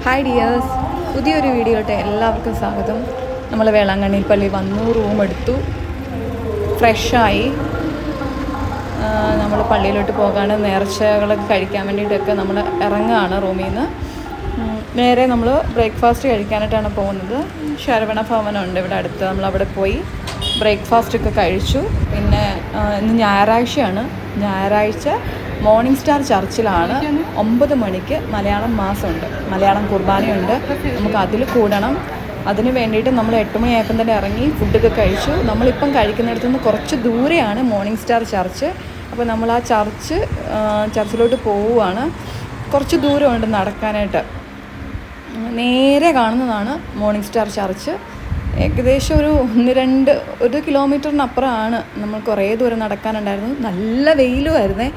Hi dears, പുതിയൊരു വീഡിയോട്ടെ എല്ലാവർക്കും സ്വാഗതം. നമ്മൾ വേളാങ്കണ്ണി പള്ളി വന്നു, റൂം എടുത്തു, ഫ്രഷായി. നമ്മൾ പള്ളിയിലോട്ട് പോകാണ്. നേർച്ചകളൊക്കെ കഴിക്കാൻ വേണ്ടിയിട്ടൊക്കെ നമ്മൾ ഇറങ്ങുകയാണ് റൂമിൽ നിന്ന്. നേരെ നമ്മൾ ബ്രേക്ക്ഫാസ്റ്റ് കഴിക്കാനായിട്ടാണ് പോകുന്നത്. ശരവണ ഭവനമുണ്ട് ഇവിടെ അടുത്ത്, നമ്മളവിടെ പോയി ബ്രേക്ക്ഫാസ്റ്റൊക്കെ കഴിച്ചു. പിന്നെ ഇന്ന് ഞായറാഴ്ചയാണ്. ഞായറാഴ്ച മോർണിംഗ് സ്റ്റാർ ചർച്ചിലാണ് 9 മണിക്ക് മലയാളം മാസമുണ്ട്, മലയാളം കുർബാനയുണ്ട്. നമുക്ക് അതിൽ കൂടണം. അതിന് വേണ്ടിയിട്ട് നമ്മൾ 8 മണിയായപ്പം തന്നെ ഇറങ്ങി ഫുഡൊക്കെ കഴിച്ചു. നമ്മളിപ്പം കഴിക്കുന്നിടത്തു നിന്ന് കുറച്ച് ദൂരെയാണ് മോർണിംഗ് സ്റ്റാർ ചർച്ച്. അപ്പോൾ നമ്മൾ ആ ചർച്ചിലോട്ട് പോവുകയാണ്. കുറച്ച് ദൂരമുണ്ട് നടക്കാനായിട്ട്. നേരെ കാണുന്നതാണ് മോർണിംഗ് സ്റ്റാർ ചർച്ച്. ഏകദേശം ഒരു 1 കിലോമീറ്ററിനപ്പുറമാണ്. നമ്മൾ കുറേ ദൂരം നടക്കാനുണ്ടായിരുന്നു. നല്ല വെയിലുമായിരുന്നേ.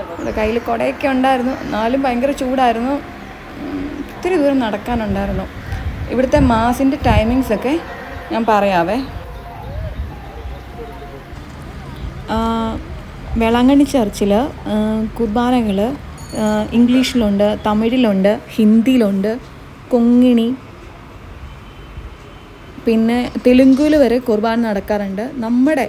നമ്മുടെ കയ്യിൽ കുടയൊക്കെ ഉണ്ടായിരുന്നു, എന്നാലും ഭയങ്കര ചൂടായിരുന്നു. ഒത്തിരി ദൂരം നടക്കാനുണ്ടായിരുന്നു. ഇവിടുത്തെ മാസിൻ്റെ ടൈമിങ്സൊക്കെ ഞാൻ പറയാവേ. വേളാങ്കണ്ണി ചർച്ചിൽ കുർബാനകൾ ഇംഗ്ലീഷിലുണ്ട്, തമിഴിലുണ്ട്, ഹിന്ദിയിലുണ്ട്, കൊങ്ങിണി, പിന്നെ തെലുങ്കിൽ വരെ കുർബാന നടക്കാറുണ്ട്. നമ്മുടെ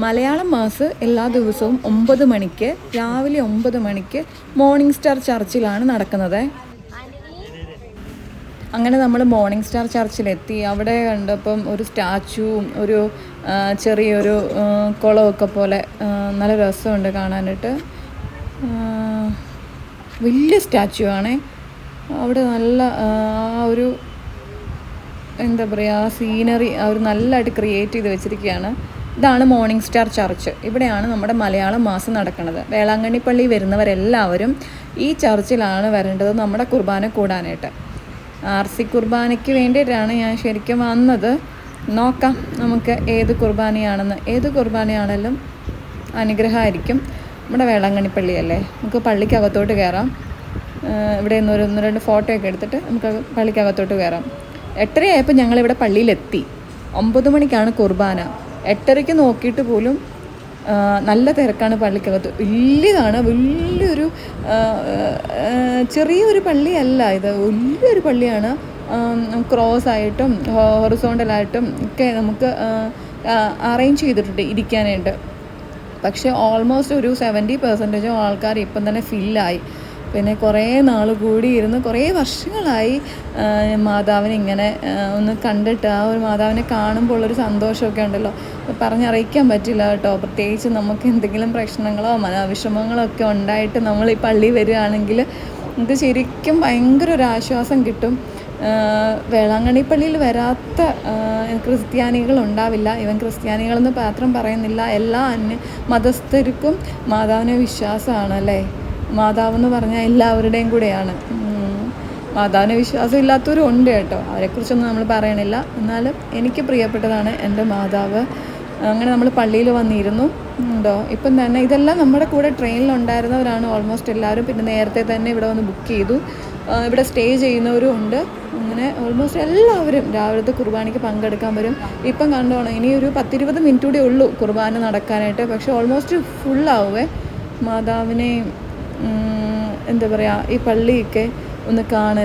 മലയാളം മാസ് എല്ലാ ദിവസവും 9 മണിക്ക്, രാവിലെ 9 മണിക്ക് മോർണിംഗ് സ്റ്റാർ ചർച്ചിലാണ് നടക്കുന്നത്. അങ്ങനെ നമ്മൾ മോർണിംഗ് സ്റ്റാർ ചർച്ചിലെത്തി. അവിടെ കണ്ടപ്പം ഒരു സ്റ്റാച്ചുവും ഒരു ചെറിയൊരു കുളമൊക്കെ പോലെ നല്ല രസമുണ്ട് കാണാനായിട്ട്. വലിയ സ്റ്റാച്ചു ആണേ. അവിടെ നല്ല ഒരു എന്താ പറയുക, സീനറി അവർ നല്ലതായിട്ട് ക്രിയേറ്റ് ചെയ്ത് വെച്ചിരിക്കുകയാണ്. ഇതാണ് മോർണിംഗ് സ്റ്റാർ ചർച്ച്. ഇവിടെയാണ് നമ്മുടെ മലയാളം മാസം നടക്കുന്നത്. വേളാങ്കണ്ണി പള്ളി വരുന്നവരെല്ലാവരും ഈ ചർച്ചിലാണ് വരേണ്ടത് നമ്മുടെ കുർബാന കൂടാനായിട്ട്. RC കുർബാനയ്ക്ക് വേണ്ടിയിട്ടാണ് ഞാൻ ശരിക്കും വന്നത്. നോക്കാം നമുക്ക് ഏത് കുർബാനയാണെന്ന്. ഏത് കുർബാനയാണെങ്കിലും അനുഗ്രഹമായിരിക്കും. നമ്മുടെ വേളാങ്കണ്ണി പള്ളിയല്ലേ, നമുക്ക് പള്ളിക്കകത്തോട്ട് കയറാം. ഇവിടെ നിന്ന് 1-2 ഫോട്ടോ ഒക്കെ എടുത്തിട്ട് നമുക്ക് പള്ളിക്കകത്തോട്ട് കയറാം. 8:30 ഞങ്ങളിവിടെ പള്ളിയിലെത്തി. 9 മണിക്കാണ് കുർബാന. 8:30 നോക്കിയിട്ട് പോലും നല്ല തിരക്കാണ് പള്ളിക്കകത്ത്. വലിയൊരു ചെറിയൊരു പള്ളിയല്ല ഇത്, വലിയൊരു പള്ളിയാണ്. ക്രോസ് ആയിട്ടും ഹൊറിസോണ്ടലായിട്ടും ഒക്കെ നമുക്ക് അറേഞ്ച് ചെയ്തിട്ടുണ്ട് ഇരിക്കാനായിട്ട്. പക്ഷേ ഓൾമോസ്റ്റ് ഒരു 70% ആൾക്കാർ ഇപ്പം തന്നെ ഫില്ലായി. പിന്നെ കുറേ നാൾ കൂടി ഇരുന്ന് കുറേ വർഷങ്ങളായി മാതാവിനെ ഇങ്ങനെ ഒന്ന് കണ്ടിട്ട്, ആ ഒരു മാതാവിനെ കാണുമ്പോൾ ഉള്ളൊരു സന്തോഷമൊക്കെ ഉണ്ടല്ലോ, പറഞ്ഞറിയിക്കാൻ പറ്റില്ല കേട്ടോ. പ്രത്യേകിച്ച് നമുക്ക് എന്തെങ്കിലും പ്രശ്നങ്ങളോ മനോവിഷമങ്ങളോ ഒക്കെ ഉണ്ടായിട്ട് നമ്മൾ ഈ പള്ളി വരികയാണെങ്കിൽ നമുക്ക് ശരിക്കും ഭയങ്കര ഒരു ആശ്വാസം കിട്ടും. വേളാങ്കണ്ണി പള്ളിയിൽ വരാത്ത ക്രിസ്ത്യാനികൾ ഉണ്ടാവില്ല. ഇവൻ ക്രിസ്ത്യാനികളെന്ന് മാത്രം പറയുന്നില്ല, എല്ലാ മതസ്ഥർക്കും മാതാവിനെ വിശ്വാസമാണ് അല്ലേ. മാതാവെന്ന് പറഞ്ഞാൽ എല്ലാവരുടെയും കൂടെയാണ്. മാതാവിനെ വിശ്വാസം ഇല്ലാത്തവരും ഉണ്ട് കേട്ടോ, അവരെക്കുറിച്ചൊന്നും നമ്മൾ പറയണില്ല. എന്നാലും എനിക്ക് പ്രിയപ്പെട്ടതാണ് എൻ്റെ മാതാവ്. അങ്ങനെ നമ്മൾ പള്ളിയിൽ വന്നിരുന്നു ഉണ്ടോ. ഇപ്പം തന്നെ ഇതെല്ലാം നമ്മുടെ കൂടെ ട്രെയിനിലുണ്ടായിരുന്നവരാണ് ഓൾമോസ്റ്റ് എല്ലാവരും. പിന്നെ നേരത്തെ തന്നെ ഇവിടെ വന്ന് ബുക്ക് ചെയ്തു. ഇവിടെ സ്റ്റേ ചെയ്യുന്നവരും ഉണ്ട്. അങ്ങനെ ഓൾമോസ്റ്റ് എല്ലാവരും രാവിലത്തെ കുർബാനയ്ക്ക് പങ്കെടുക്കാൻ വരും. ഇപ്പം കണ്ടോണം, ഇനി ഒരു 10-20 മിനിറ്റ് കൂടെ ഉള്ളൂ കുർബാന നടക്കാനായിട്ട്. പക്ഷേ ഓൾമോസ്റ്റ് ഫുള്ളാവുമേ. മാതാവിനെയും എന്താ പറയുക, ഈ പള്ളിയൊക്കെ ഒന്ന് കാണും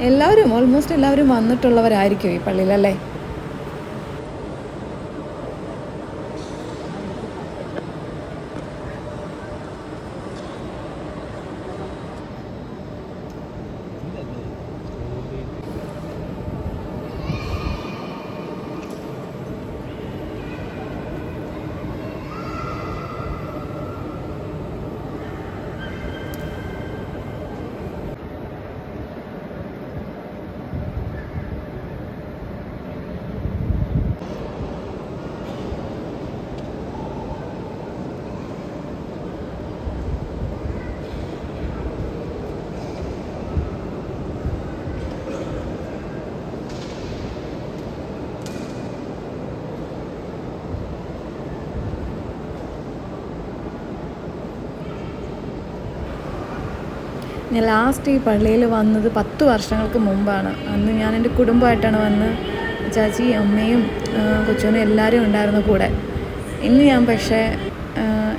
എല്ലാവരും ഓൾമോസ്റ്റ് എല്ലാവരും വന്നിട്ടുള്ളവരായിരിക്കും ഈ പള്ളിയിലല്ലേ. ഞാൻ ലാസ്റ്റ് ഈ പള്ളിയിൽ വന്നത് 10 വർഷങ്ങൾക്ക് മുമ്പാണ്. അന്ന് ഞാൻ എൻ്റെ കുടുംബമായിട്ടാണ് വന്നത്. ചാച്ചി, അമ്മയും കൊച്ചുനും എല്ലാവരും ഉണ്ടായിരുന്നു കൂടെ. ഇന്ന് ഞാൻ പക്ഷേ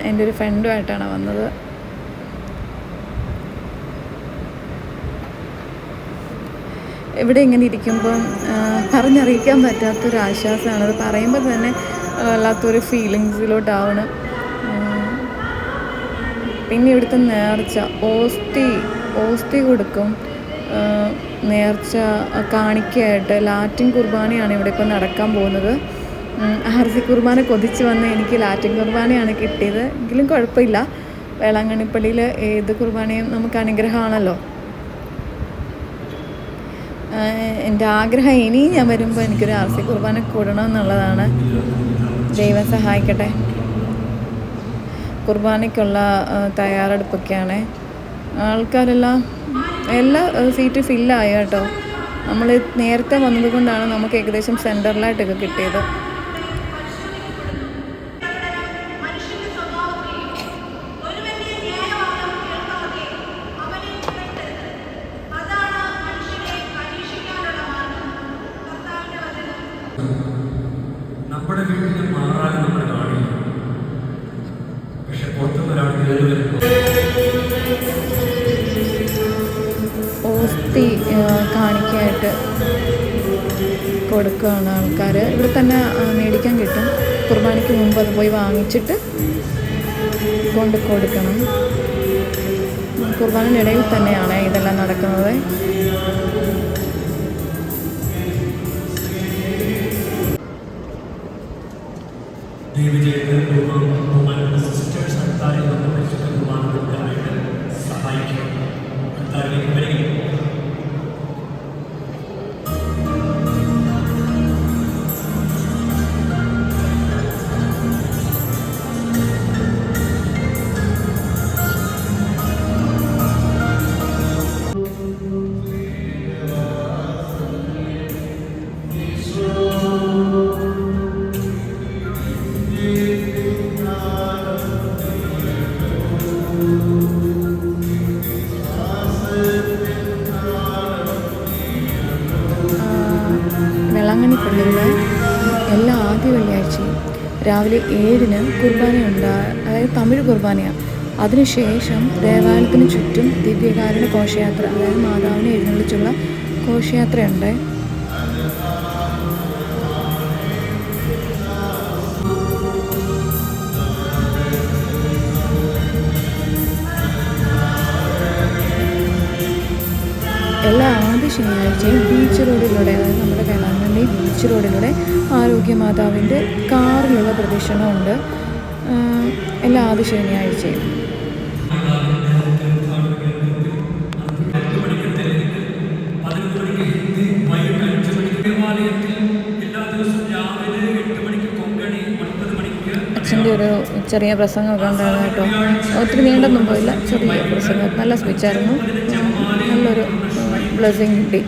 എൻ്റെ ഒരു ഫ്രണ്ടുമായിട്ടാണ് വന്നത്. ഇവിടെ ഇങ്ങനെ ഇരിക്കുമ്പം പറഞ്ഞറിയിക്കാൻ പറ്റാത്തൊരു ആശ്വാസമാണ്. അത് പറയുമ്പോൾ തന്നെ വല്ലാത്തൊരു ഫീലിങ്സിലോട്ടാവണം. പിന്നെ ഇവിടുത്തെ നേർച്ച ഓസ്തി കൊടുക്കും. നേർച്ച കാണിക്കയായിട്ട് ലാറ്റിൻ കുർബാനയാണ് ഇവിടെ ഇപ്പോൾ നടക്കാൻ പോകുന്നത്. ആർസി കുർബാന കൊതിച്ച് വന്ന് എനിക്ക് ലാറ്റിൻ കുർബാനയാണ് കിട്ടിയത്. എങ്കിലും കുഴപ്പമില്ല, വേളാങ്കണ്ണിപ്പള്ളിയിൽ ഏത് കുർബാനയും നമുക്ക് അനുഗ്രഹമാണല്ലോ. എൻ്റെ ആഗ്രഹം ഇനിയും ഞാൻ വരുമ്പോൾ എനിക്കൊരു ആർസി കുർബാന കൂടണം എന്നുള്ളതാണ്. ദൈവം സഹായിക്കട്ടെ. കുർബാനയ്ക്കുള്ള തയ്യാറെടുപ്പൊക്കെയാണ്. ആൾക്കാരെല്ലാം എല്ലാ സീറ്റ് ഫില്ലായി കേട്ടോ. നമ്മൾ നേരത്തെ വന്നതുകൊണ്ടാണ് നമുക്ക് ഏകദേശം സെൻറ്ററിലായിട്ടൊക്കെ കിട്ടിയത്. നമ്മുടെ വീട്ടിൽ മാറാൻ നമ്മൾ കാണില്ല, പക്ഷെ പുറത്തുനിന്നൊരാൾ കയറി വരുമ്പോൾ ഓസ്തി കാണിക്കായിട്ട് കൊടുക്കുകയാണ് ആൾക്കാർ. ഇവിടെ തന്നെ മേടിക്കാൻ കിട്ടും. കുർബാനയ്ക്ക് മുമ്പ് അത് പോയി വാങ്ങിച്ചിട്ട് കൊണ്ട് കൊടുക്കണം. കുർബാനയുടെ ഇടയിൽ തന്നെയാണ് ഇതെല്ലാം നടക്കുന്നത്. സിസ്റ്റേഴ്സ് അടുത്താരെ പരിശുദ്ധ കുർബാന കൊടുക്കാനായിട്ട് സഹായിക്കും. അടുത്താരിലേക്ക് വരികയും വേളാങ്കണ്ണിപ്പള്ളിയിൽ എല്ലാ ആദ്യ വെള്ളിയാഴ്ചയും രാവിലെ 7-ന് കുർബാനയുണ്ട്. അതായത് തമിഴ് കുർബാനയാണ്. അതിനുശേഷം ദേവാലയത്തിന് ചുറ്റും ദിവ്യകാരുണ്യ ഘോഷയാത്ര, അതായത് മാതാവിനെ എഴുന്നള്ളിച്ചുള്ള ഘോഷയാത്രയുണ്ട്. എല്ലാ ആദ്യ ശനിയാഴ്ചയും ബീച്ച് റോഡിലൂടെ, അതായത് നമ്മുടെ വേളാങ്കണ്ണി ബീച്ച് റോഡിലൂടെ ആരോഗ്യമാതാവിൻ്റെ കാറിലുള്ള പ്രദക്ഷിണമുണ്ട് എല്ലാ ആദ്യ ശനിയാഴ്ചയും. അച്ഛൻ്റെ ഒരു ചെറിയ പ്രസംഗമൊക്കെ ഉണ്ടായിരുന്നു കേട്ടോ. ഒത്തിരി നീണ്ടൊന്നും പോയില്ല, ചെറിയ പ്രസംഗം, നല്ല സ്പീച്ചായിരുന്നു. നല്ലൊരു ബ്ലെസ്സിങ് കിട്ടി.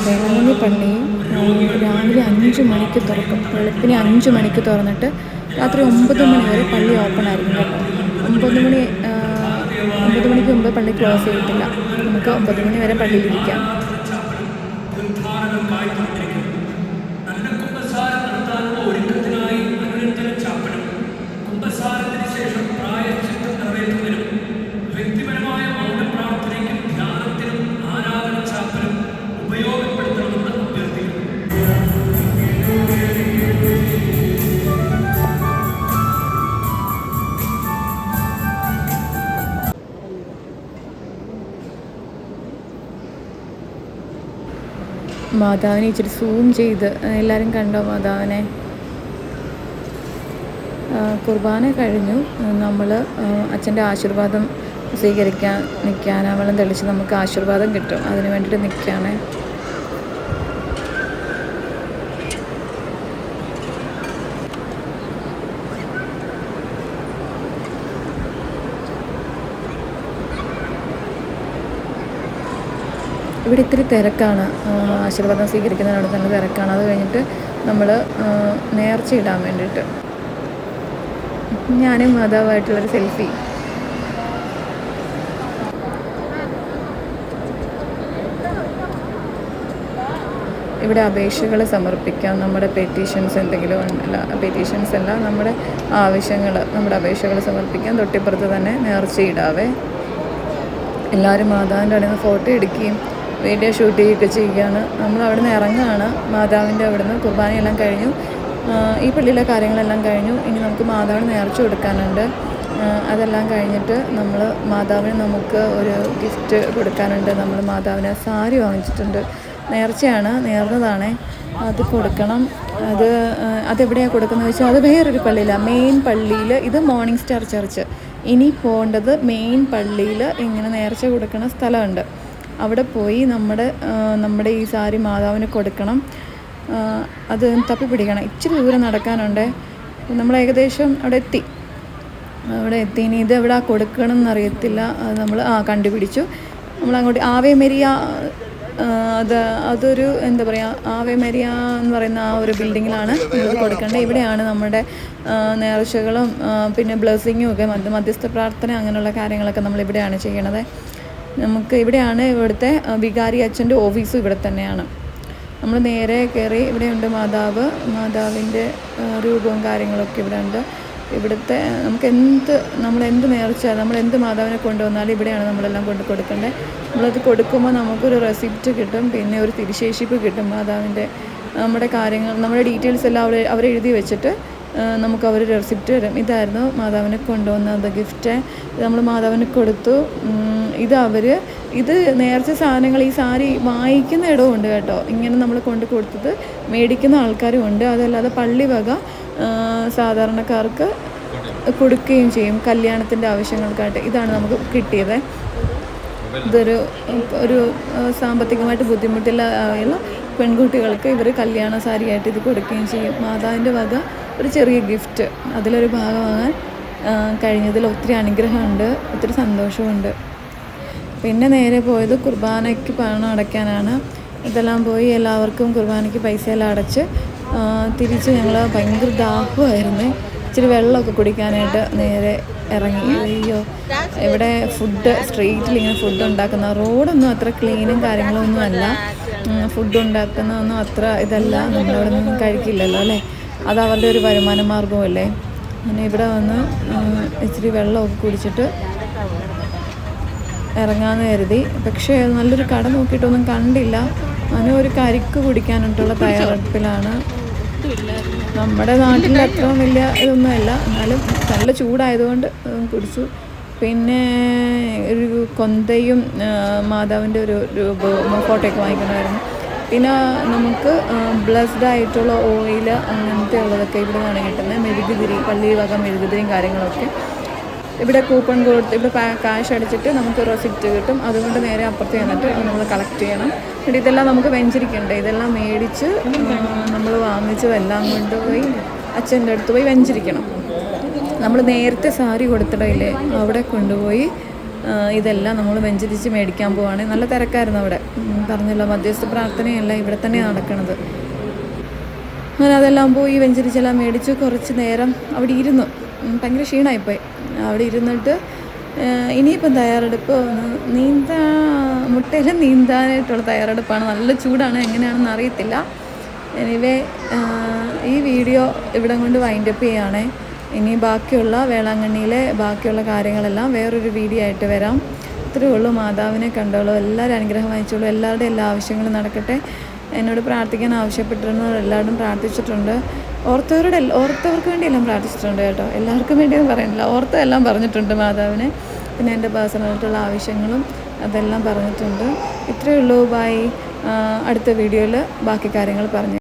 വേളാങ്കണ്ണി പള്ളി രാവിലെ 5 മണിക്ക് തുറക്കും. വെളുപ്പിന് 5 മണിക്ക് തുറന്നിട്ട് രാത്രി 9 മണി വരെ പള്ളി ഓപ്പൺ ആയിരിക്കും കേട്ടോ. 9 മണിക്ക് മുമ്പ് പള്ളി ക്ലോസ് ചെയ്തിട്ടില്ല. നമുക്ക് 9 മണി വരെ പള്ളിയിലിരിക്കാം. മാതാവിനെ ഇച്ചിരി സൂം ചെയ്ത് എല്ലാവരും കണ്ടോ മാതാവിനെ? കുർബാന കഴിഞ്ഞു. നമ്മൾ അച്ഛൻ്റെ ആശീർവാദം സ്വീകരിക്കാൻ നിൽക്കാനാവളം തെളിച്ച് നമുക്ക് ആശീർവാദം കിട്ടും. അതിന് വേണ്ടിയിട്ട് നിൽക്കുകയാണ്. ഇവിടെ ഇത്തിരി തിരക്കാണ്. ആശീർവാദം സ്വീകരിക്കുന്നതിനോട് നല്ല തിരക്കാണ്. അത് കഴിഞ്ഞിട്ട് നമ്മൾ നേർച്ച ഇടാൻ വേണ്ടിയിട്ട് ഞാനും മാതാവായിട്ടുള്ളൊരു സെൽഫി ഇവിടെ അപേക്ഷകൾ സമർപ്പിക്കാം. നമ്മുടെ പെറ്റീഷൻസ് എന്തെങ്കിലും ഉണ്ടല്ല, പെറ്റീഷൻസ് അല്ല, നമ്മുടെ ആവശ്യങ്ങൾ, നമ്മുടെ അപേക്ഷകൾ സമർപ്പിക്കാം. തൊട്ടിപ്പുറത്ത് തന്നെ നേർച്ചയിടാവേ. എല്ലാവരും മാതാവിൻ്റെ അവിടെ നിന്ന് ഫോട്ടോ എടുക്കുകയും വീഡിയോ ഷൂട്ട് ചെയ്യുകയൊക്കെ ചെയ്യുകയാണ്. നമ്മൾ അവിടെ നിന്ന് ഇറങ്ങുകയാണ്. മാതാവിൻ്റെ അവിടെ നിന്ന് കുർബാനയെല്ലാം കഴിഞ്ഞു, ഈ പള്ളിയിലെ കാര്യങ്ങളെല്ലാം കഴിഞ്ഞു. ഇനി നമുക്ക് മാതാവിന് നേർച്ച കൊടുക്കാനുണ്ട്. അതെല്ലാം കഴിഞ്ഞിട്ട് നമ്മൾ മാതാവിന് നമുക്ക് ഒരു ഗിഫ്റ്റ് കൊടുക്കാനുണ്ട്. നമ്മൾ മാതാവിന് സാരി വാങ്ങിച്ചിട്ടുണ്ട്. നേർച്ചയാണ്, നേർന്നതാണേ, അത് കൊടുക്കണം. അതെവിടെയാണ് കൊടുക്കുന്നത് വെച്ചാൽ അത് വേറൊരു പള്ളിയിലാണ്, മെയിൻ പള്ളിയിൽ. ഇത് മോർണിംഗ് സ്റ്റാർ ചർച്ച്. ഇനി പോകേണ്ടത് മെയിൻ പള്ളിയിൽ ഇങ്ങനെ നേർച്ച കൊടുക്കുന്ന സ്ഥലമുണ്ട്. അവിടെ പോയി നമ്മുടെ ഈ സാരി മാതാവിന് കൊടുക്കണം. അത് തപ്പിപ്പിടിക്കണം. ഇച്ചിരി ദൂരം നടക്കാനുണ്ട്. നമ്മൾ ഏകദേശം അവിടെ എത്തി. ഇനി ഇത് എവിടെ കൊടുക്കണം എന്നറിയത്തില്ല. അത് നമ്മൾ കണ്ടുപിടിച്ചു. നമ്മളങ്ങോട്ട് ആവേ മരിയ, അതൊരു എന്താ പറയുക, ആവേ മരിയ എന്ന് പറയുന്ന ആ ഒരു ബിൽഡിങ്ങിലാണ് നമ്മൾ കൊടുക്കേണ്ടത്. ഇവിടെയാണ് നമ്മുടെ നേർച്ചകളും പിന്നെ ബ്ലെസ്സിങ്ങും ഒക്കെ, മധ്യസ്ഥ പ്രാർത്ഥന അങ്ങനെയുള്ള കാര്യങ്ങളൊക്കെ നമ്മൾ ഇവിടെയാണ് ചെയ്യണത്. നമുക്ക് ഇവിടെയാണ് ഇവിടുത്തെ വികാരി അച്ഛൻ്റെ ഓഫീസും ഇവിടെ തന്നെയാണ്. നമ്മൾ നേരെ കയറി, ഇവിടെയുണ്ട് മാതാവിൻ്റെ രൂപവും കാര്യങ്ങളൊക്കെ ഇവിടെ ഉണ്ട്. ഇവിടുത്തെ നമ്മളെന്ത് നേർച്ച, നമ്മളെന്ത് മാതാവിനെ കൊണ്ടുവന്നാലും ഇവിടെയാണ് നമ്മളെല്ലാം കൊണ്ട് കൊടുക്കേണ്ടത്. നമ്മളത് കൊടുക്കുമ്പോൾ നമുക്കൊരു റെസിപ്റ്റ് കിട്ടും, പിന്നെ ഒരു തിരിശേഷിപ്പ് കിട്ടും. മാതാവിൻ്റെ നമ്മുടെ കാര്യങ്ങൾ, നമ്മുടെ ഡീറ്റെയിൽസ് എല്ലാം അവരെഴുതി വെച്ചിട്ട് നമുക്ക് അവർ റെസിപ്റ്റ് തരും. ഇതായിരുന്നു മാതാവിനെ കൊണ്ടുവന്നത് ഗിഫ്റ്റ്. നമ്മൾ മാതാവിന് കൊടുത്തു. ഇത് നേർച്ച സാധനങ്ങൾ, ഈ സാരി വാങ്ങിക്കുന്ന ഇടമുണ്ട് കേട്ടോ. ഇങ്ങനെ നമ്മൾ കൊണ്ട് കൊടുത്തത് മേടിക്കുന്ന ആൾക്കാരും ഉണ്ട്. അതല്ലാതെ പള്ളി വക സാധാരണക്കാർക്ക് കൊടുക്കുകയും ചെയ്യും കല്യാണത്തിൻ്റെ ആവശ്യങ്ങൾക്കായിട്ട്. ഇതാണ് നമുക്ക് കിട്ടിയത്. ഒരു സാമ്പത്തികമായിട്ട് ബുദ്ധിമുട്ടുള്ള പെൺകുട്ടികൾക്ക് ഇവർ കല്യാണ സാരിയായിട്ട് ഇത് കൊടുക്കുകയും ചെയ്യും. മാതാവിൻ്റെ വക ഒരു ചെറിയ ഗിഫ്റ്റ്, അതിലൊരു ഭാഗമാകാൻ കഴിഞ്ഞതിൽ ഒത്തിരി അനുഗ്രഹമുണ്ട്, ഒത്തിരി സന്തോഷമുണ്ട്. പിന്നെ നേരെ പോയത് കുർബാനയ്ക്ക് പണം അടയ്ക്കാനാണ്. ഇതെല്ലാം പോയി എല്ലാവർക്കും കുർബാനയ്ക്ക് പൈസയെല്ലാം അടച്ച് തിരിച്ച് ഞങ്ങൾ ഭയങ്കര ദാഹമായിരുന്നു. ഇച്ചിരി വെള്ളമൊക്കെ കുടിക്കാനായിട്ട് നേരെ ഇറങ്ങി. അയ്യോ, ഇവിടെ സ്ട്രീറ്റിൽ ഇങ്ങനെ ഫുഡ് ഉണ്ടാക്കുന്ന, റോഡൊന്നും അത്ര ക്ലീനും കാര്യങ്ങളൊന്നും അല്ല. ഫുഡ് ഉണ്ടാക്കുന്നതൊന്നും അത്ര ഇതല്ല. നമ്മളവിടെ നിന്നും കഴിക്കില്ലല്ലോ അല്ലേ, അത് അവരുടെ ഒരു വരുമാന മാർഗമല്ലേ. അങ്ങനെ ഇവിടെ വന്ന് ഇച്ചിരി വെള്ളമൊക്കെ കുടിച്ചിട്ട് ഇറങ്ങാമെന്ന് കരുതി. പക്ഷേ നല്ലൊരു കട നോക്കിയിട്ടൊന്നും കണ്ടില്ല. അങ്ങനെ ഒരു കരിക്ക് കുടിക്കാനായിട്ടുള്ള തയ്യാറെടുപ്പിലാണ്. നമ്മുടെ നാട്ടിൽ അത്ര വലിയ ഇതൊന്നുമല്ല, എന്നാലും നല്ല ചൂടായതുകൊണ്ട് കുടിച്ചു. പിന്നെ ഒരു കൊന്തയും മാതാവിൻ്റെ ഒരു ഫോട്ടോയൊക്കെ വാങ്ങിക്കണമായിരുന്നു. പിന്നെ നമുക്ക് ബ്ലസ്ഡ് ആയിട്ടുള്ള ഓയിൽ അങ്ങനത്തെ ഉള്ളതൊക്കെ ഇവിടെ നിന്നാണ് കിട്ടുന്നത്. മെഴുകുതിരി, പള്ളി വക മെഴുകുതിരിയും കാര്യങ്ങളൊക്കെ ഇവിടെ കൂപ്പൺ കൊടുത്ത് ഇവിടെ കാശ് അടിച്ചിട്ട് നമുക്ക് റെസിപ്റ്റ് കിട്ടും. അതുകൊണ്ട് നേരെ അപ്പുറത്ത് ചെന്നിട്ട് നമ്മൾ കളക്ട് ചെയ്യണം. എന്നിട്ട് ഇതെല്ലാം നമുക്ക് വെഞ്ചരിക്കണ്ടേ, ഇതെല്ലാം മേടിച്ച് നമ്മൾ വാങ്ങിച്ചതെല്ലാം കൊണ്ടുപോയി അച്ഛൻ്റെ അടുത്ത് പോയി വെഞ്ചരിക്കണം. നമ്മൾ നേരത്തെ സാരി കൊടുത്തിടയില്ലേ, അവിടെ കൊണ്ടുപോയി ഇതെല്ലാം നമ്മൾ വെഞ്ചരിച്ച് മേടിക്കാൻ പോവാണ്. നല്ല തിരക്കായിരുന്നു അവിടെ, പറഞ്ഞല്ലോ മധ്യസ്ഥ പ്രാർത്ഥനയല്ല ഇവിടെ തന്നെയാണ് നടക്കുന്നത്. അങ്ങനെ അതെല്ലാം പോയി വെഞ്ചരിച്ചെല്ലാം മേടിച്ച് കുറച്ച് നേരം അവിടെ ഇരുന്നു. ഭയങ്കര ക്ഷീണമായിപ്പോയി. അവിടെ ഇരുന്നിട്ട് ഇനിയിപ്പം തയ്യാറെടുപ്പ് മുട്ടയിൽ നീന്താനായിട്ടുള്ള തയ്യാറെടുപ്പാണ്. നല്ല ചൂടാണ്, എങ്ങനെയാണെന്ന് അറിയത്തില്ല. എനിവേ ഈ വീഡിയോ ഇവിടെ കൊണ്ട് വൈൻഡപ്പ് ചെയ്യുകയാണേ. ഇനി ബാക്കിയുള്ള വേളാങ്കണ്ണിയിലെ ബാക്കിയുള്ള കാര്യങ്ങളെല്ലാം വേറൊരു വീഡിയോ ആയിട്ട് വരാം. ഇത്രയേ ഉള്ളൂ. മാതാവിനെ കണ്ടോളൂ, എല്ലാവരും അനുഗ്രഹം വായിച്ചോളൂ, എല്ലാവരുടെയും എല്ലാ ആവശ്യങ്ങളും നടക്കട്ടെ. എന്നോട് പ്രാർത്ഥിക്കാൻ ആവശ്യപ്പെട്ടിരുന്നവർ എല്ലാവരും പ്രാർത്ഥിച്ചിട്ടുണ്ട്. ഓർത്തവർക്ക് വേണ്ടിയെല്ലാം പ്രാർത്ഥിച്ചിട്ടുണ്ട് കേട്ടോ. എല്ലാവർക്കും വേണ്ടിയൊന്നും പറയുന്നില്ല, ഓർത്തെല്ലാം പറഞ്ഞിട്ടുണ്ട് മാതാവിനെ. പിന്നെ എൻ്റെ പേഴ്സണലായിട്ടുള്ള ആവശ്യങ്ങളും അതെല്ലാം പറഞ്ഞിട്ടുണ്ട്. ഇത്രയേ ഉള്ളൂ. ബൈ. അടുത്ത വീഡിയോയിൽ ബാക്കി കാര്യങ്ങൾ പറഞ്ഞു